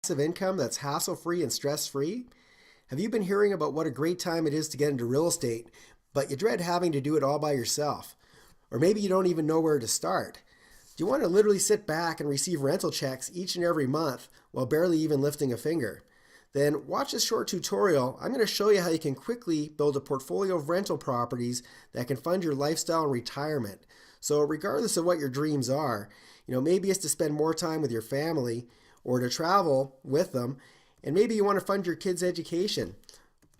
Passive income that's hassle-free and stress-free? Have you been hearing about what a great time it is to get into real estate, but you dread having to do it all by yourself? Or maybe you don't even know where to start. Do you want to literally sit back and receive rental checks each and every month while barely even lifting a finger? Then watch this short tutorial. I'm going to show you how you can quickly build a portfolio of rental properties that can fund your lifestyle and retirement. So regardless of what your dreams are, maybe it's to spend more time with your family or to travel with them, and maybe you want to fund your kids' education.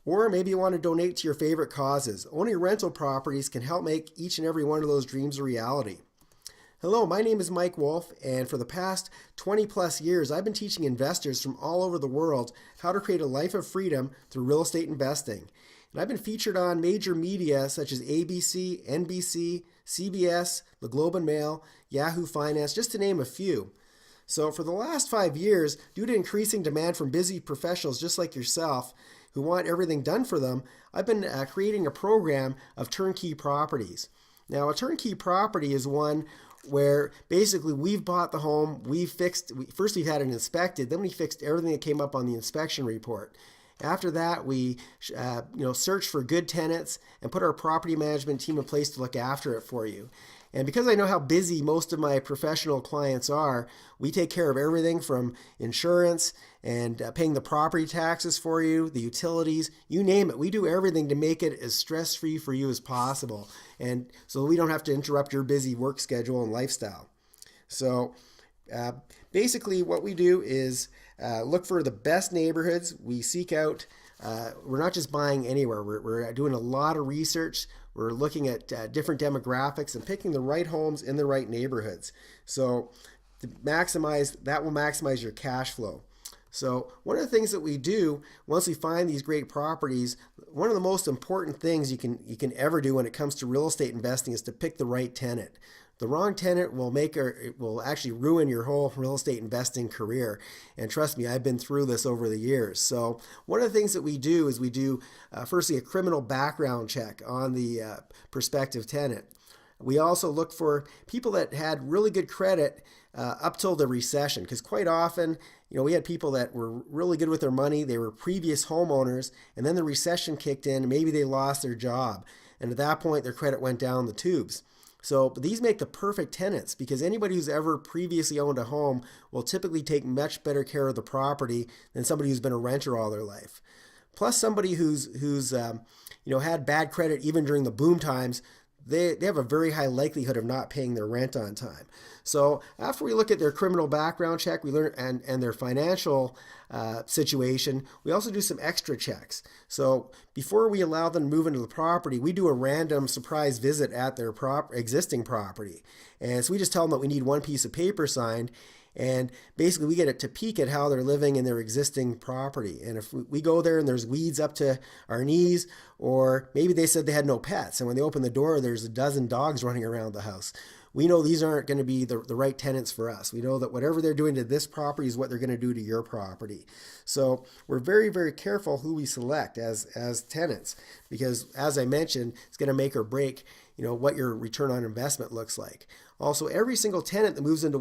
Or maybe you want to donate to your favorite causes. Owning rental properties can help make each and every one of those dreams a reality. Hello, my name is Mike Wolf, and for the past 20 plus years, I've been teaching investors from all over the world how to create a life of freedom through real estate investing. And I've been featured on major media such as ABC, NBC, CBS, the Globe and Mail, Yahoo Finance, just to name a few. So for the last 5 years, due to increasing demand from busy professionals just like yourself who want everything done for them, I've been creating a program of turnkey properties. Now, a turnkey property is one where basically we've bought the home, first we've had it inspected, then we fixed everything that came up on the inspection report. After that, we search for good tenants and put our property management team in place to look after it for you. And because I know how busy most of my professional clients are, we take care of everything from insurance and paying the property taxes for you, the utilities, you name it. We do everything to make it as stress-free for you as possible, and so we don't have to interrupt your busy work schedule and lifestyle. So basically what we do is look for the best neighborhoods. We seek out, we're not just buying anywhere. We're doing a lot of research. We're looking at different demographics and picking the right homes in the right neighborhoods. So that will maximize your cash flow. So one of the things that we do once we find these great properties, one of the most important things you can ever do when it comes to real estate investing is to pick the right tenant. The wrong tenant will actually ruin your whole real estate investing career. And trust me, I've been through this over the years. So one of the things that we do is firstly a criminal background check on the prospective tenant. We also look for people that had really good credit up till the recession, because quite often, we had people that were really good with their money. They were previous homeowners, and then the recession kicked in. Maybe they lost their job, and at that point, their credit went down the tubes. So these make the perfect tenants, because anybody who's ever previously owned a home will typically take much better care of the property than somebody who's been a renter all their life. Plus, somebody who's had bad credit even during the boom times, they have a very high likelihood of not paying their rent on time. So after we look at their criminal background check, we learn and their financial situation, we also do some extra checks. So before we allow them to move into the property, we do a random surprise visit at their existing property. And so we just tell them that we need one piece of paper signed, and basically we get it to peek at how they're living in their existing property. And if we go there and there's weeds up to our knees, or maybe they said they had no pets, and when they open the door there's a dozen dogs running around the house, we know these aren't going to be the right tenants for us. We know that whatever they're doing to this property is what they're going to do to your property. So we're very, very careful who we select as tenants, because as I mentioned, it's going to make or break what your return on investment looks like. Also, every single tenant that moves into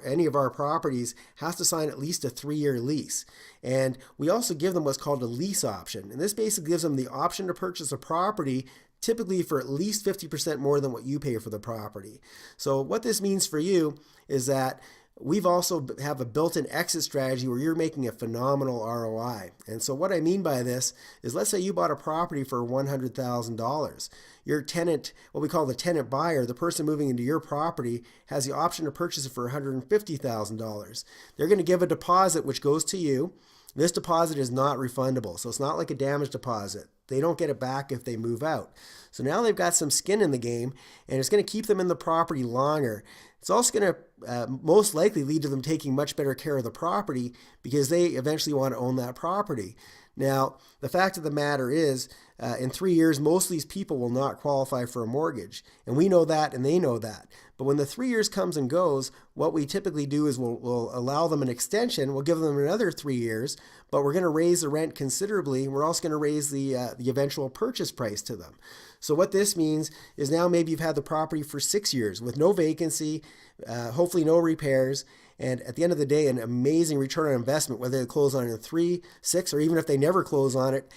any of our properties has to sign at least a 3-year lease. And we also give them what's called a lease option. And this basically gives them the option to purchase a property typically for at least 50% more than what you pay for the property. So what this means for you is that we've also have a built-in exit strategy where you're making a phenomenal ROI. And so what I mean by this is, let's say you bought a property for $100,000. Your tenant, what we call the tenant buyer, the person moving into your property, has the option to purchase it for $150,000. They're going to give a deposit which goes to you. This deposit is not refundable, so it's not like a damage deposit. They don't get it back if they move out. So now they've got some skin in the game, and it's going to keep them in the property longer. It's also going to most likely lead to them taking much better care of the property, because they eventually want to own that property. Now, the fact of the matter is, in 3 years, most of these people will not qualify for a mortgage. And we know that, and they know that. But when the 3 years comes and goes, what we typically do is we'll allow them an extension. We'll give them another 3 years, but we're going to raise the rent considerably. We're also going to raise the eventual purchase price to them. So what this means is now maybe you've had the property for 6 years with no vacancy, hopefully no repairs, And at the end of the day, an amazing return on investment, whether they close on it in 3, 6, or even if they never close on it,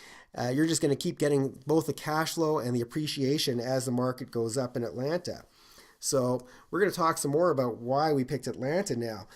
you're just going to keep getting both the cash flow and the appreciation as the market goes up in Atlanta. So we're going to talk some more about why we picked Atlanta now.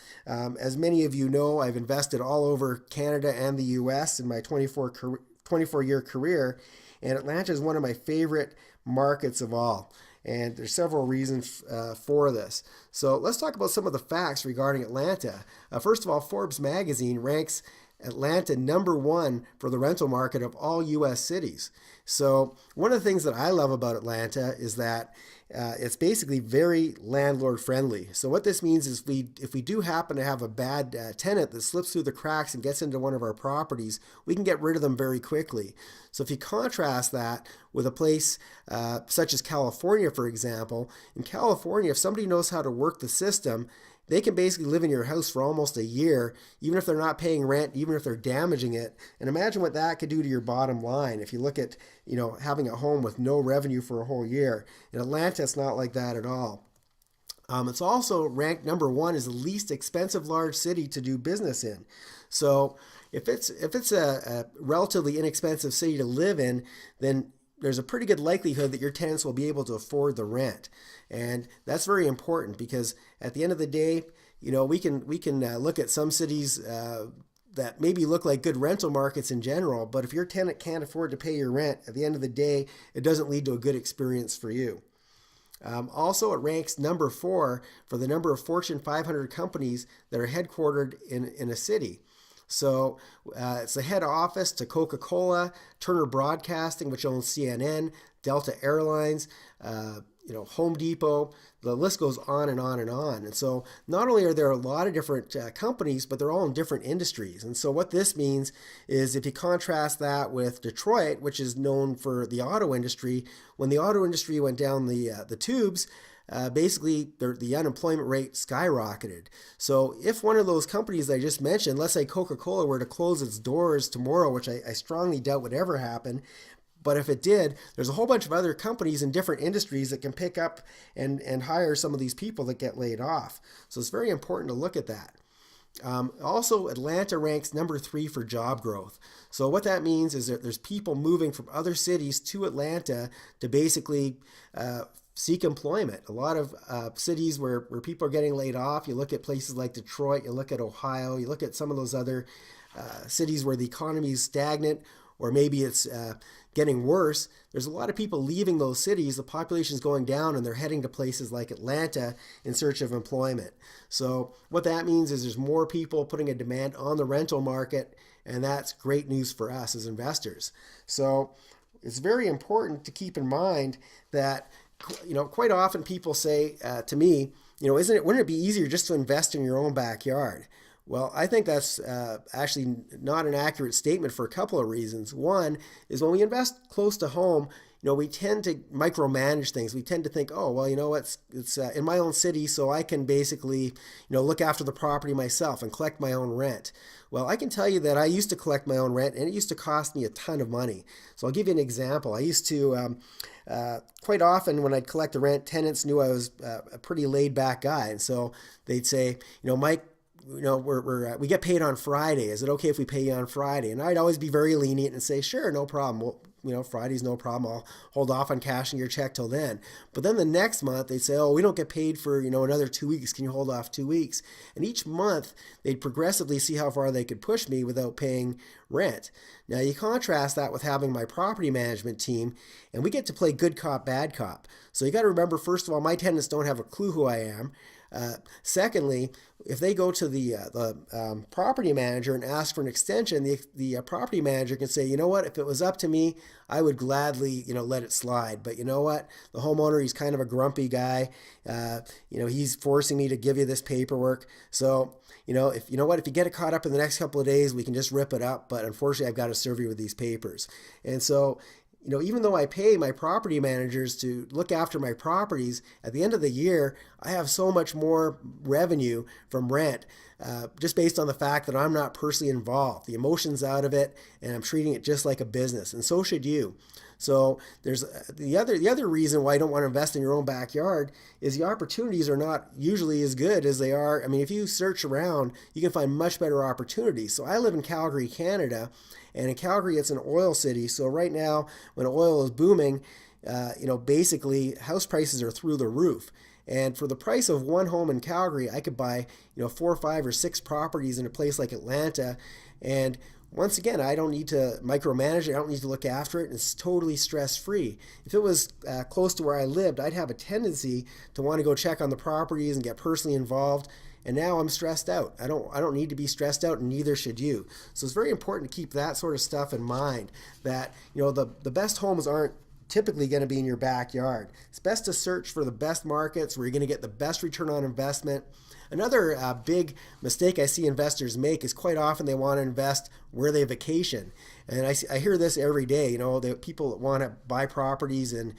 As many of you know, I've invested all over Canada and the US in my 24-year career, and Atlanta is one of my favorite markets of all. And there's several reasons for this. So let's talk about some of the facts regarding Atlanta. First of all, Forbes magazine ranks Atlanta #1 for the rental market of all U.S. cities. So one of the things that I love about Atlanta is that it's basically very landlord friendly. So what this means is if we do happen to have a bad tenant that slips through the cracks and gets into one of our properties, we can get rid of them very quickly. So if you contrast that with a place such as California, for example, in California, if somebody knows how to work the system, they can basically live in your house for almost a year, even if they're not paying rent, even if they're damaging it. And imagine what that could do to your bottom line if you look at, having a home with no revenue for a whole year. In Atlanta, it's not like that at all. It's also ranked #1 as the least expensive large city to do business in. So if it's a relatively inexpensive city to live in, then there's a pretty good likelihood that your tenants will be able to afford the rent. And that's very important because at the end of the day, we can look at some cities that maybe look like good rental markets in general, but if your tenant can't afford to pay your rent, at the end of the day, it doesn't lead to a good experience for you. Also, it ranks #4 for the number of Fortune 500 companies that are headquartered in a city. So it's the head office to Coca-Cola, Turner Broadcasting, which owns CNN, Delta Airlines, Home Depot. The list goes on and on and on. And so not only are there a lot of different companies, but they're all in different industries. And so what this means is if you contrast that with Detroit, which is known for the auto industry, when the auto industry went down the tubes, basically the unemployment rate skyrocketed. So if one of those companies that I just mentioned, let's say Coca-Cola, were to close its doors tomorrow, which I strongly doubt would ever happen, but if it did, there's a whole bunch of other companies in different industries that can pick up and hire some of these people that get laid off. So it's very important to look at that. Also, Atlanta ranks #3 for job growth. So what that means is that there's people moving from other cities to Atlanta to basically seek employment. A lot of cities where people are getting laid off, you look at places like Detroit, you look at Ohio, you look at some of those other cities where the economy is stagnant, or maybe it's getting worse. There's a lot of people leaving those cities. The population is going down and they're heading to places like Atlanta in search of employment. So what that means is there's more people putting a demand on the rental market, and that's great news for us as investors. So it's very important to keep in mind that quite often people say to me, wouldn't it be easier just to invest in your own backyard? Well, I think that's actually not an accurate statement for a couple of reasons. One is when we invest close to home, we tend to micromanage things. We tend to think, oh, well, it's in my own city, so I can basically, look after the property myself and collect my own rent. Well, I can tell you that I used to collect my own rent, and it used to cost me a ton of money. So I'll give you an example. I used to, quite often when I'd collect the rent, tenants knew I was a pretty laid-back guy. And so they'd say, Mike, we get paid on Friday. Is it okay if we pay you on Friday? And I'd always be very lenient and say, sure, no problem. Well, Friday's no problem. I'll hold off on cashing your check till then. But then the next month they'd say, oh, we don't get paid for, another 2 weeks. Can you hold off 2 weeks? And each month they'd progressively see how far they could push me without paying rent. Now you contrast that with having my property management team, and we get to play good cop, bad cop. So you got to remember, first of all, my tenants don't have a clue who I am. Secondly, if they go to the property manager and ask for an extension, the property manager can say, you know what, if it was up to me, I would gladly, let it slide. But you know what, the homeowner, he's kind of a grumpy guy. He's forcing me to give you this paperwork. So, if you get it caught up in the next couple of days, we can just rip it up. But unfortunately, I've got to serve you with these papers. And so, even though I pay my property managers to look after my properties, at the end of the year, I have so much more revenue from rent just based on the fact that I'm not personally involved. The emotion's out of it, and I'm treating it just like a business, and so should you. So there's the other reason why you don't want to invest in your own backyard is the opportunities are not usually as good as they are. I mean, if you search around, you can find much better opportunities. So I live in Calgary, Canada, and in Calgary it's an oil city. So right now, when oil is booming, basically house prices are through the roof. And for the price of one home in Calgary, I could buy 4 or 5 or 6 properties in a place like Atlanta, and once again, I don't need to micromanage it. I don't need to look after it. It's totally stress-free. If it was close to where I lived, I'd have a tendency to want to go check on the properties and get personally involved. And now I'm stressed out. I don't need to be stressed out, and neither should you. So it's very important to keep that sort of stuff in mind. That the best homes aren't typically going to be in your backyard. It's best to search for the best markets where you're going to get the best return on investment. Another big mistake I see investors make is quite often they want to invest where they vacation. And I hear this every day, that people want to buy properties in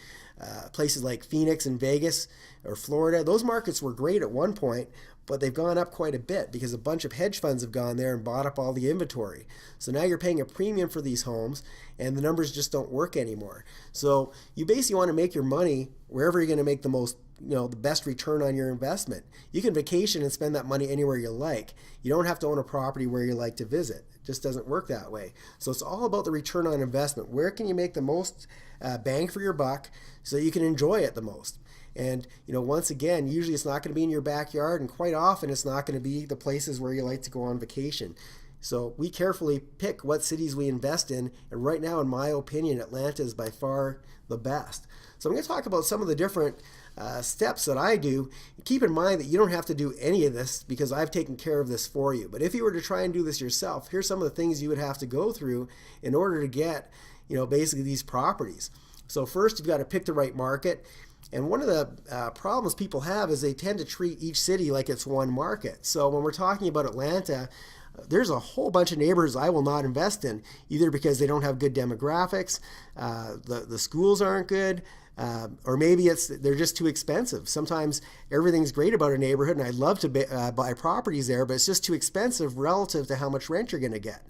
places like Phoenix and Vegas or Florida. Those markets were great at one point, but they've gone up quite a bit because a bunch of hedge funds have gone there and bought up all the inventory. So now you're paying a premium for these homes and the numbers just don't work anymore. So you basically want to make your money wherever you're going to make the best return on your investment. You can vacation and spend that money anywhere you like. You don't have to own a property where you like to visit. It just doesn't work that way. So it's all about the return on investment. Where can you make the most bang for your buck so you can enjoy it the most? And once again, usually it's not going to be in your backyard, and quite often it's not going to be the places where you like to go on vacation. So we carefully pick what cities we invest in, and right now, in my opinion, Atlanta is by far the best. So I'm going to talk about some of the different steps that I do. Keep in mind that you don't have to do any of this because I've taken care of this for you. But if you were to try and do this yourself, here's some of the things you would have to go through in order to get, basically these properties. So first, you've got to pick the right market. And one of the problems people have is they tend to treat each city like it's one market. So when we're talking about Atlanta, there's a whole bunch of neighborhoods I will not invest in, either because they don't have good demographics, the schools aren't good, or maybe they're just too expensive. Sometimes everything's great about a neighborhood, and I'd love to buy properties there, but it's just too expensive relative to how much rent you're going to get.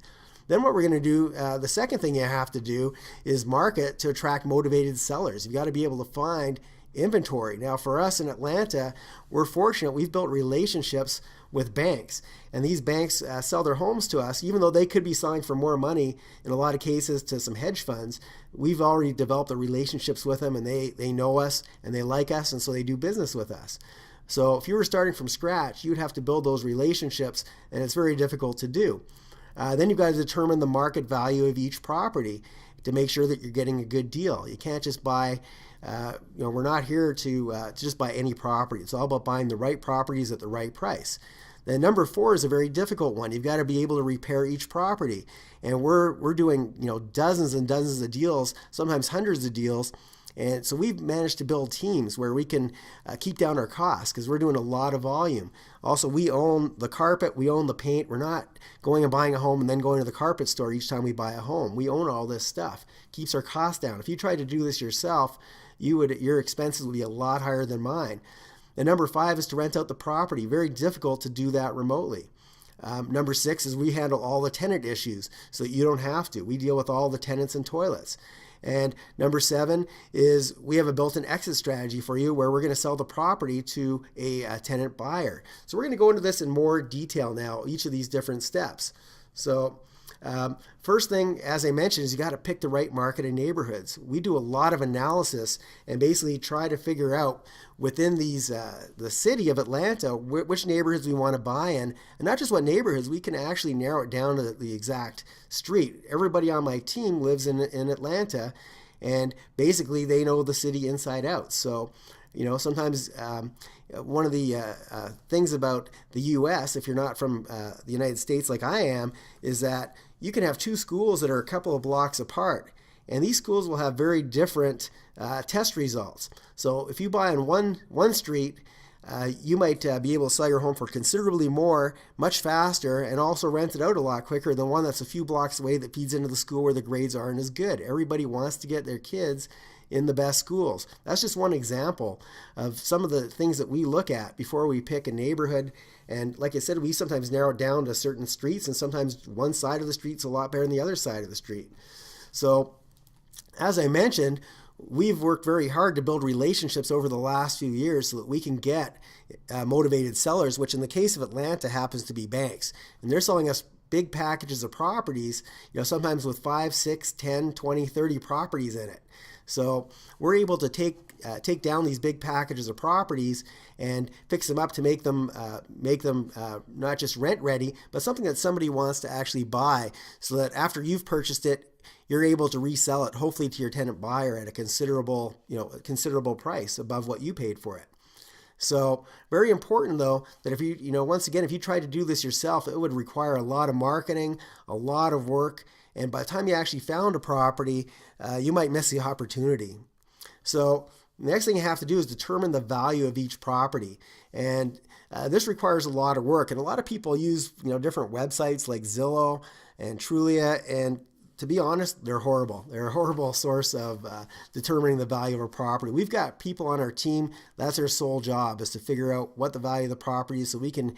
Then what we're going to do, the second thing you have to do is market to attract motivated sellers. You've got to be able to find inventory. Now, for us in Atlanta, we're fortunate. We've built relationships with banks, and these banks sell their homes to us, even though they could be selling for more money in a lot of cases to some hedge funds. We've already developed the relationships with them, and they know us and they like us, and so they do business with us. So if you were starting from scratch, you'd have to build those relationships, and it's very difficult to do. Then you've got to determine the market value of each property to make sure that you're getting a good deal. You can't just buy, we're not here to just buy any property. It's all about buying the right properties at the right price. Then number 4 is a very difficult one. You've got to be able to repair each property. And we're doing, dozens and dozens of deals, sometimes hundreds of deals. And so we've managed to build teams where we can keep down our costs because we're doing a lot of volume. Also, we own the carpet, we own the paint. We're not going and buying a home and then going to the carpet store each time we buy a home. We own all this stuff. Keeps our costs down. If you tried to do this yourself, your expenses would be a lot higher than mine. And number 5 is to rent out the property. Very difficult to do that remotely. Number 6 is we handle all the tenant issues so that you don't have to. We deal with all the tenants and toilets. And number 7 is we have a built-in exit strategy for you where we're going to sell the property to a tenant buyer. So we're going to go into this in more detail now, each of these different steps. So first thing, as I mentioned, is you got to pick the right market and neighborhoods. We do a lot of analysis and basically try to figure out within these the city of Atlanta which neighborhoods we want to buy in, and not just what neighborhoods. We can actually narrow it down to the exact street. Everybody on my team lives in Atlanta, and basically they know the city inside out. So sometimes one of the things about the U.S., if you're not from the United States like I am, is that you can have 2 schools that are a couple of blocks apart. And these schools will have very different test results. So if you buy on one street, you might be able to sell your home for considerably more, much faster, and also rent it out a lot quicker than one that's a few blocks away that feeds into the school where the grades aren't as good. Everybody wants to get their kids in the best schools. That's just one example of some of the things that we look at before we pick a neighborhood. And like I said, we sometimes narrow it down to certain streets, and sometimes one side of the street's a lot better than the other side of the street. So As I mentioned, we've worked very hard to build relationships over the last few years so that we can get motivated sellers, which in the case of Atlanta happens to be banks. And they're selling us big packages of properties, sometimes with 5, 6, 10, 20, 30 properties in it. So we're able to take down these big packages of properties and fix them up to make them not just rent ready, but something that somebody wants to actually buy, so that after you've purchased it, you're able to resell it, hopefully to your tenant buyer at a considerable price above what you paid for it. So very important though, that if once again, if you try to do this yourself, it would require a lot of marketing, a lot of work. And by the time you actually found a property, you might miss the opportunity. So the next thing you have to do is determine the value of each property. And this requires a lot of work. And a lot of people use different websites like Zillow and Trulia, and to be honest, they're horrible. They're a horrible source of determining the value of a property. We've got people on our team, that's their sole job, is to figure out what the value of the property is so we can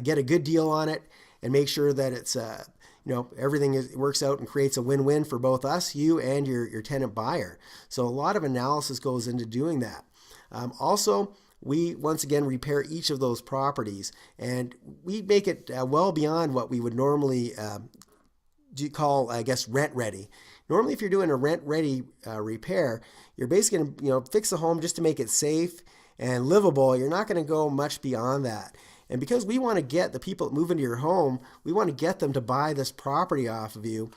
get a good deal on it and make sure that it's everything works out and creates a win-win for both us, you, and your tenant buyer. So a lot of analysis goes into doing that. Also, we once again repair each of those properties, and we make it well beyond what we would normally call, rent ready. Normally, if you're doing a rent ready repair, you're basically going to fix the home just to make it safe and livable. You're not going to go much beyond that. And because we want to get the people that move into your home, we want to get them to buy this property off of you,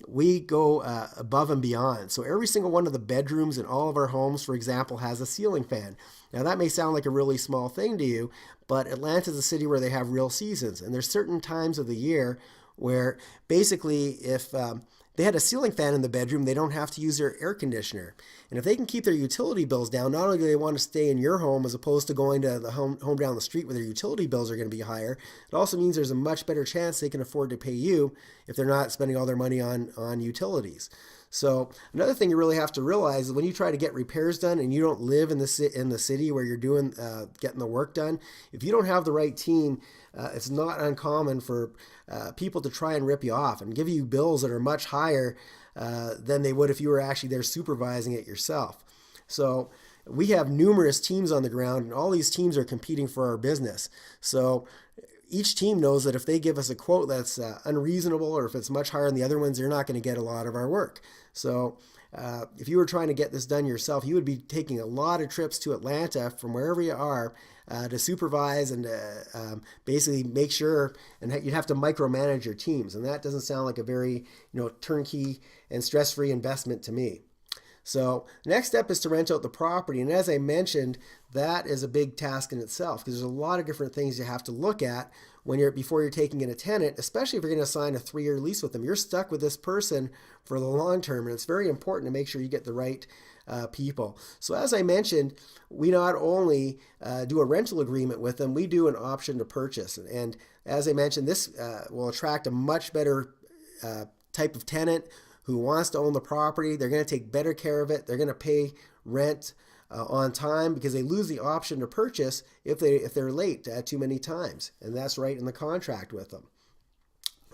we go above and beyond. So every single one of the bedrooms in all of our homes, for example, has a ceiling fan. Now that may sound like a really small thing to you, but Atlanta is a city where they have real seasons. And there's certain times of the year where basically if they had a ceiling fan in the bedroom, they don't have to use their air conditioner. And if they can keep their utility bills down, not only do they want to stay in your home as opposed to going to the home down the street where their utility bills are going to be higher, it also means there's a much better chance they can afford to pay you if they're not spending all their money on utilities. So another thing you really have to realize is when you try to get repairs done and you don't live in the city where you're doing getting the work done, if you don't have the right team, it's not uncommon for people to try and rip you off and give you bills that are much higher than they would if you were actually there supervising it yourself. So we have numerous teams on the ground, and all these teams are competing for our business. So each team knows that if they give us a quote that's unreasonable, or if it's much higher than the other ones, they're not going to get a lot of our work. So if you were trying to get this done yourself, you would be taking a lot of trips to Atlanta from wherever you are to supervise and basically make sure, and you'd have to micromanage your teams. And that doesn't sound like a very turnkey and stress-free investment to me. So next step is to rent out the property. And as I mentioned, that is a big task in itself, because there's a lot of different things you have to look at before you're taking in a tenant, especially if you're going to sign a 3-year lease with them. You're stuck with this person for the long term, and it's very important to make sure you get the right people. So as I mentioned, we not only do a rental agreement with them, we do an option to purchase. And as I mentioned, this will attract a much better type of tenant who wants to own the property. They're going to take better care of it. They're going to pay rent on time, because they lose the option to purchase if they're late too many times, and that's right in the contract with them.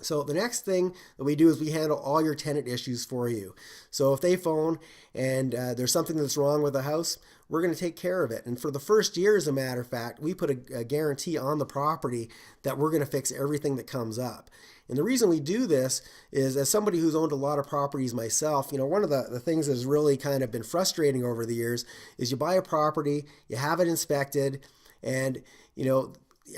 So the next thing that we do is we handle all your tenant issues for you. So if they phone and there's something that's wrong with the house, we're going to take care of it. And for the first year, as a matter of fact, we put a guarantee on the property that we're going to fix everything that comes up. And the reason we do this is, as somebody who's owned a lot of properties myself, one of the things that's really kind of been frustrating over the years is you buy a property, you have it inspected, and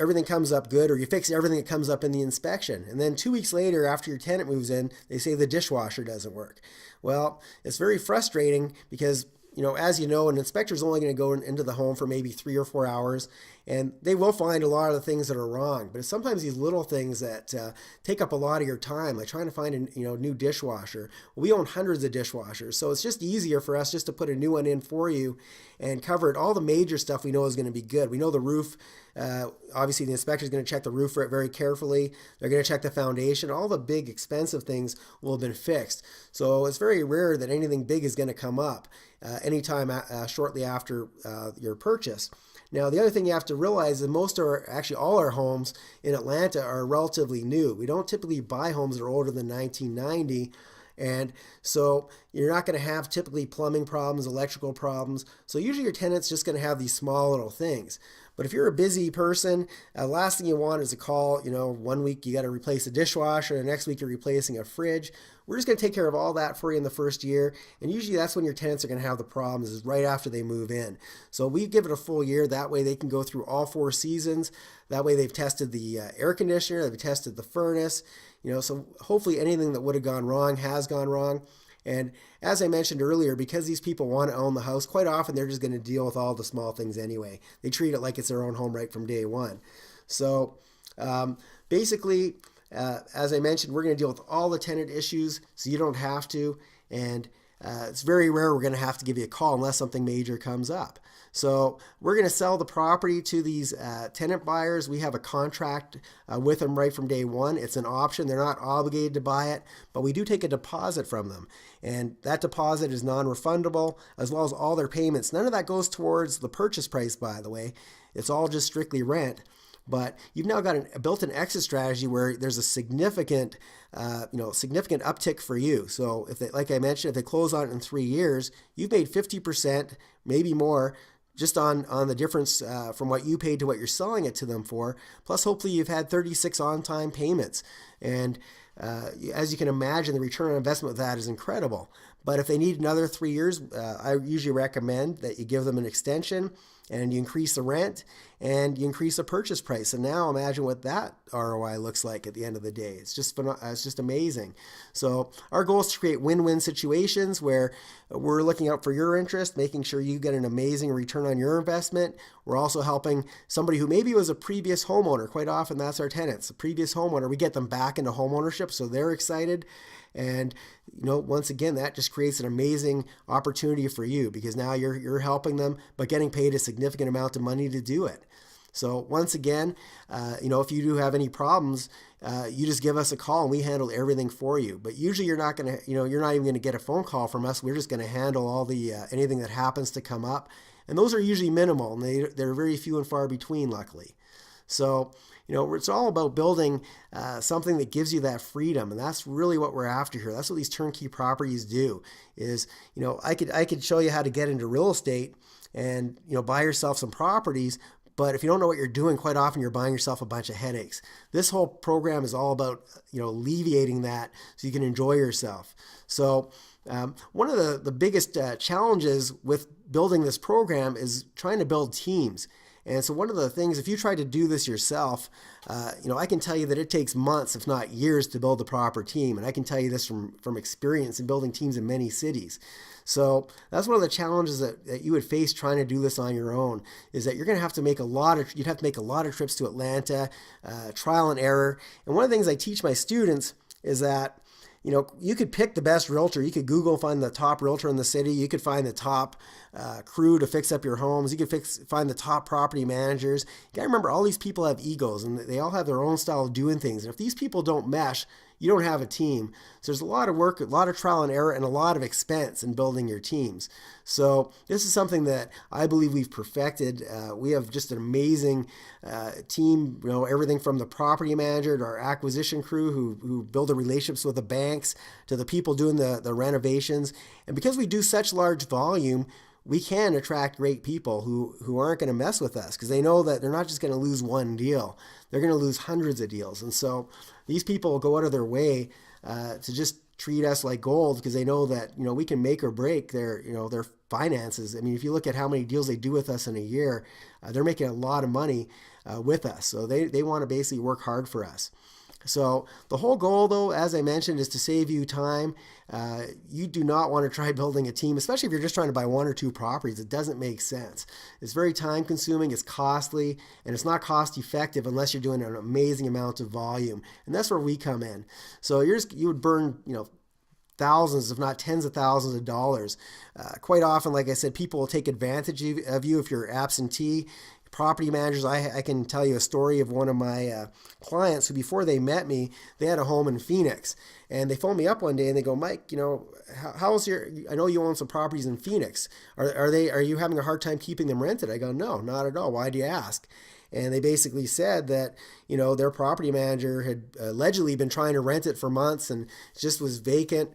everything comes up good, or you fix everything that comes up in the inspection. And then 2 weeks later, after your tenant moves in, they say the dishwasher doesn't work. Well, it's very frustrating because, as you know, an inspector is only going to go into the home for maybe 3 or 4 hours, and they will find a lot of the things that are wrong. But it's sometimes these little things that take up a lot of your time, like trying to find a new dishwasher. We own hundreds of dishwashers, so it's just easier for us just to put a new one in for you and cover it. All the major stuff we know is going to be good. We know the roof. Obviously, the inspector is going to check the roof for it very carefully. They're going to check the foundation. All the big expensive things will have been fixed. So it's very rare that anything big is going to come up anytime shortly after your purchase. Now, the other thing you have to realize is actually all our homes in Atlanta are relatively new. We don't typically buy homes that are older than 1990. And so you're not going to have typically plumbing problems, electrical problems. So usually your tenant's just going to have these small little things. But if you're a busy person, last thing you want is a call, 1 week you got to replace a dishwasher, the next week you're replacing a fridge. We're just going to take care of all that for you in the first year. And usually that's when your tenants are going to have the problems, is right after they move in. So we give it a full year. That way they can go through all 4 seasons. That way they've tested the air conditioner, they've tested the furnace, so hopefully anything that would have gone wrong has gone wrong. And as I mentioned earlier, because these people want to own the house, quite often they're just going to deal with all the small things anyway. They treat it like it's their own home right from day one. So basically, as I mentioned, we're going to deal with all the tenant issues, so you don't have to. And it's very rare we're going to have to give you a call unless something major comes up. So we're going to sell the property to these tenant buyers. We have a contract with them right from day one. It's an option. They're not obligated to buy it, but we do take a deposit from them. And that deposit is non-refundable, as well as all their payments. None of that goes towards the purchase price, by the way. It's all just strictly rent. But you've now got a built-in exit strategy where there's a significant uptick for you. So if they, like I mentioned, if they close on it in 3 years, you've made 50%, maybe more, just on the difference from what you paid to what you're selling it to them for. Plus, hopefully, you've had 36 on-time payments. And as you can imagine, the return on investment with that is incredible. But if they need another 3 years, I usually recommend that you give them an extension and you increase the rent and you increase the purchase price. And now imagine what that ROI looks like at the end of the day. It's just amazing. So our goal is to create win-win situations where we're looking out for your interest, making sure you get an amazing return on your investment. We're also helping somebody who maybe was a previous homeowner. Quite often that's our tenants, a previous homeowner. We get them back into homeownership, so they're excited. And once again, that just creates an amazing opportunity for you, because now you're helping them, but getting paid a significant amount of money to do it. So once again, if you do have any problems, you just give us a call and we handle everything for you. But usually you're not going to, you're not even going to get a phone call from us. We're just going to handle all the anything that happens to come up, and those are usually minimal, and they're very few and far between, luckily. So, it's all about building something that gives you that freedom, and that's really what we're after here. That's what these turnkey properties do. Is I could show you how to get into real estate and buy yourself some properties. But if you don't know what you're doing, quite often you're buying yourself a bunch of headaches. This whole program is all about alleviating that so you can enjoy yourself. So one of the biggest challenges with building this program is trying to build teams. And so one of the things, if you try to do this yourself, I can tell you that it takes months, if not years, to build the proper team. And I can tell you this from experience in building teams in many cities. So that's one of the challenges that you would face trying to do this on your own, is that you're going to have to make you'd have to make a lot of trips to Atlanta, trial and error. And one of the things I teach my students is that you could pick the best realtor. You could Google, find the top realtor in the city. You could find the top crew to fix up your homes. You could find the top property managers. You got to remember, all these people have egos, and they all have their own style of doing things. And if these people don't mesh, you don't have a team. So there's a lot of work, a lot of trial and error, and a lot of expense in building your teams. So this is something that I believe we've perfected. We have just an amazing team, everything from the property manager to our acquisition crew who build the relationships with the banks to the people doing the renovations. And because we do such large volume, we can attract great people who aren't going to mess with us, because they know that they're not just going to lose one deal. They're going to lose hundreds of deals. And so these people will go out of their way to just treat us like gold, because they know that we can make or break their finances. I mean, if you look at how many deals they do with us in a year, they're making a lot of money with us. So they want to basically work hard for us. So the whole goal, though, as I mentioned, is to save you time. You do not want to try building a team, especially if you're just trying to buy 1 or 2 properties. It doesn't make sense. It's very time consuming, it's costly, and it's not cost effective unless you're doing an amazing amount of volume. And that's where we come in. So you would burn, thousands, if not tens of thousands of dollars. Quite often, like I said, people will take advantage of you if you're absentee. Property managers, I can tell you a story of one of my clients who, before they met me, they had a home in Phoenix, and they phoned me up one day and they go, Mike, how's I know you own some properties in Phoenix. Are you having a hard time keeping them rented? I go, no, not at all. Why do you ask? And they basically said that, their property manager had allegedly been trying to rent it for months and it just was vacant.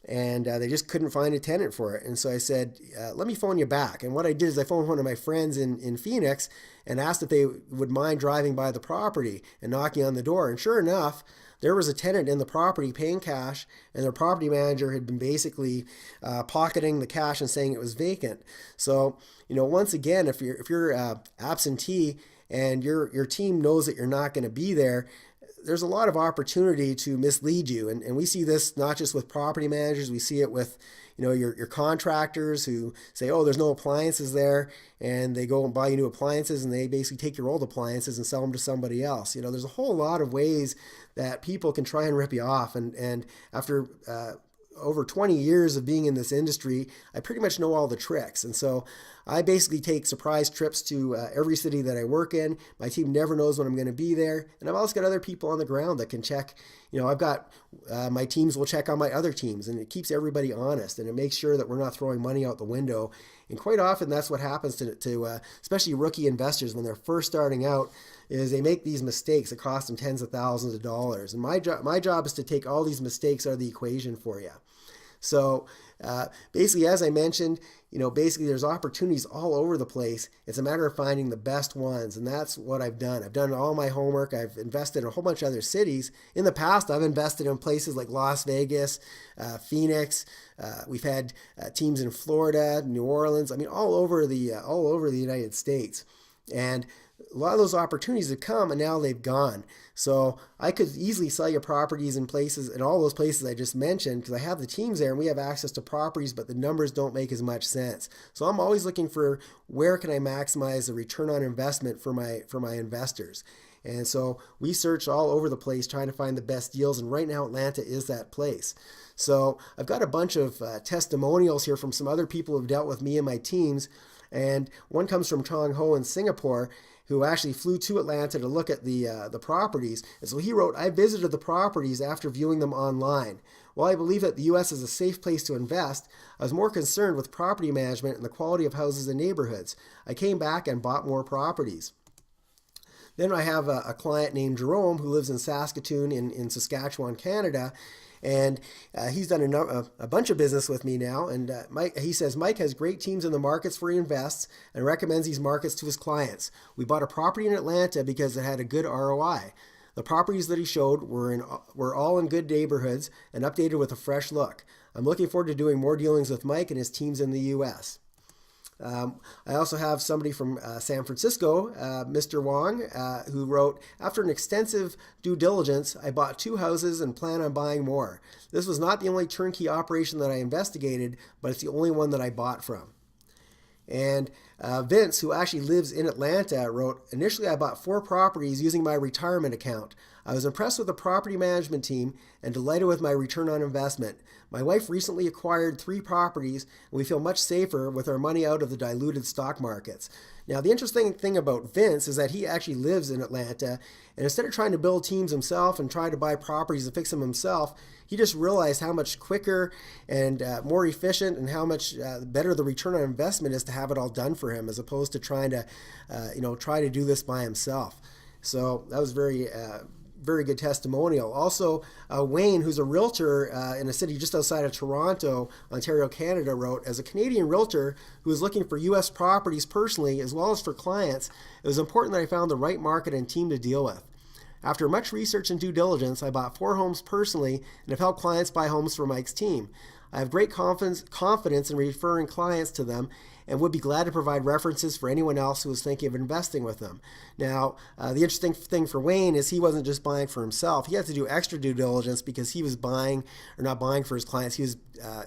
and they just couldn't find a tenant for it. And so I said, let me phone you back. And what I did is I phoned one of my friends in Phoenix and asked if they would mind driving by the property and knocking on the door. And sure enough, there was a tenant in the property paying cash, and their property manager had been basically pocketing the cash and saying it was vacant. So, once again, if you're absentee and your team knows that you're not going to be there, there's a lot of opportunity to mislead you. And we see this not just with property managers, we see it with your contractors who say, oh, there's no appliances there, and they go and buy you new appliances, and they basically take your old appliances and sell them to somebody else. There's a whole lot of ways that people can try and rip you off. And after over 20 years of being in this industry, I pretty much know all the tricks. And so I basically take surprise trips to every city that I work in. My team never knows when I'm going to be there. And I've also got other people on the ground that can check. I've got my teams will check on my other teams, and it keeps everybody honest, and it makes sure that we're not throwing money out the window. And quite often that's what happens to especially rookie investors when they're first starting out, is they make these mistakes that cost them tens of thousands of dollars. And my job is to take all these mistakes out of the equation for you. So basically, as I mentioned, basically there's opportunities all over the place. It's a matter of finding the best ones, and that's what I've done. I've done all my homework. I've invested in a whole bunch of other cities. In the past, I've invested in places like Las Vegas, Phoenix. We've had teams in Florida, New Orleans. All over the United States. And a lot of those opportunities have come, and now they've gone. So I could easily sell you properties in all those places I just mentioned, because I have the teams there and we have access to properties, but the numbers don't make as much sense. So I'm always looking for where can I maximize the return on investment for my investors. And so we search all over the place trying to find the best deals, and right now Atlanta is that place. So I've got a bunch of testimonials here from some other people who have dealt with me and my teams, and one comes from Chong Ho in Singapore, who actually flew to Atlanta to look at the properties. And so he wrote, I visited the properties after viewing them online. While I believe that the U.S. is a safe place to invest, I was more concerned with property management and the quality of houses and neighborhoods. I came back and bought more properties. Then I have a client named Jerome who lives in Saskatoon in Saskatchewan, Canada. And he's done a bunch of business with me now. And he says, Mike has great teams in the markets where he invests and recommends these markets to his clients. We bought a property in Atlanta because it had a good ROI. The properties that he showed were all in good neighborhoods and updated with a fresh look. I'm looking forward to doing more dealings with Mike and his teams in the U.S. I also have somebody from San Francisco, Mr. Wong, who wrote, after an extensive due diligence, I bought 2 houses and plan on buying more. This was not the only turnkey operation that I investigated, but it's the only one that I bought from. And Vince, who actually lives in Atlanta, wrote, initially I bought 4 properties using my retirement account. I was impressed with the property management team and delighted with my return on investment. My wife recently acquired 3 properties, and we feel much safer with our money out of the diluted stock markets. Now, the interesting thing about Vince is that he actually lives in Atlanta, and instead of trying to build teams himself and try to buy properties and fix them himself, he just realized how much quicker and more efficient and how much better the return on investment is to have it all done for him, as opposed to trying to, try to do this by himself. So that was very good testimonial. Also, Wayne, who's a realtor in a city just outside of Toronto, Ontario, Canada, wrote, as a Canadian realtor who is looking for U.S. properties personally as well as for clients, it was important that I found the right market and team to deal with. After much research and due diligence, I bought 4 homes personally and have helped clients buy homes for Mike's team. I have great confidence in referring clients to them and would be glad to provide references for anyone else who is thinking of investing with them. Now, the interesting thing for Wayne is he wasn't just buying for himself. He had to do extra due diligence because he was not buying for his clients. He was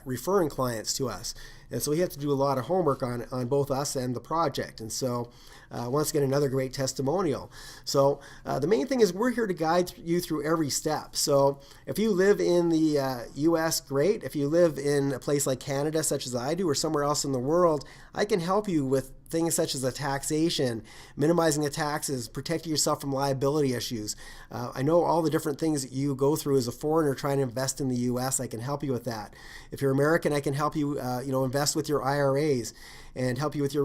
referring clients to us. And so he had to do a lot of homework on both us and the project. And so once again, another great testimonial. So the main thing is we're here to guide you through every step. So if you live in the U.S., great. If you live in a place like Canada, such as I do, or somewhere else in the world, I can help you with things such as the taxation, minimizing the taxes, protecting yourself from liability issues. I know all the different things that you go through as a foreigner trying to invest in the U.S. I can help you with that. If you're American, I can help you, invest with your IRAs and help you with your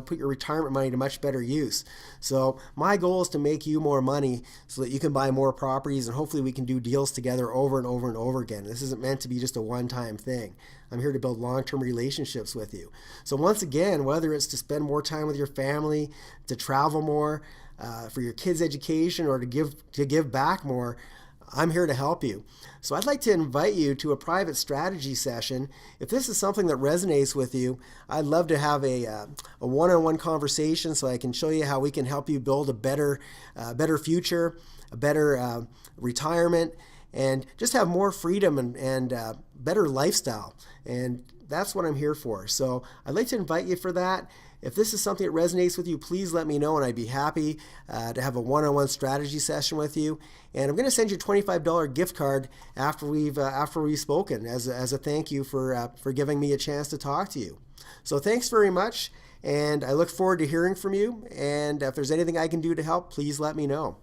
put your retirement money to much better use. So my goal is to make you more money so that you can buy more properties, and hopefully we can do deals together over and over and over again. This isn't meant to be just a one-time thing. I'm here to build long-term relationships with you. So once again, whether it's to spend more time with your family, to travel more, for your kids' education, or to give back more, I'm here to help you. So I'd like to invite you to a private strategy session. If this is something that resonates with you, I'd love to have a one-on-one conversation so I can show you how we can help you build a better future, a better retirement, and just have more freedom and better lifestyle. And that's what I'm here for. So I'd like to invite you for that. If this is something that resonates with you, please let me know, and I'd be happy to have a one-on-one strategy session with you. And I'm going to send you a $25 gift card after we've spoken as a thank you for giving me a chance to talk to you. So thanks very much, and I look forward to hearing from you. And if there's anything I can do to help, please let me know.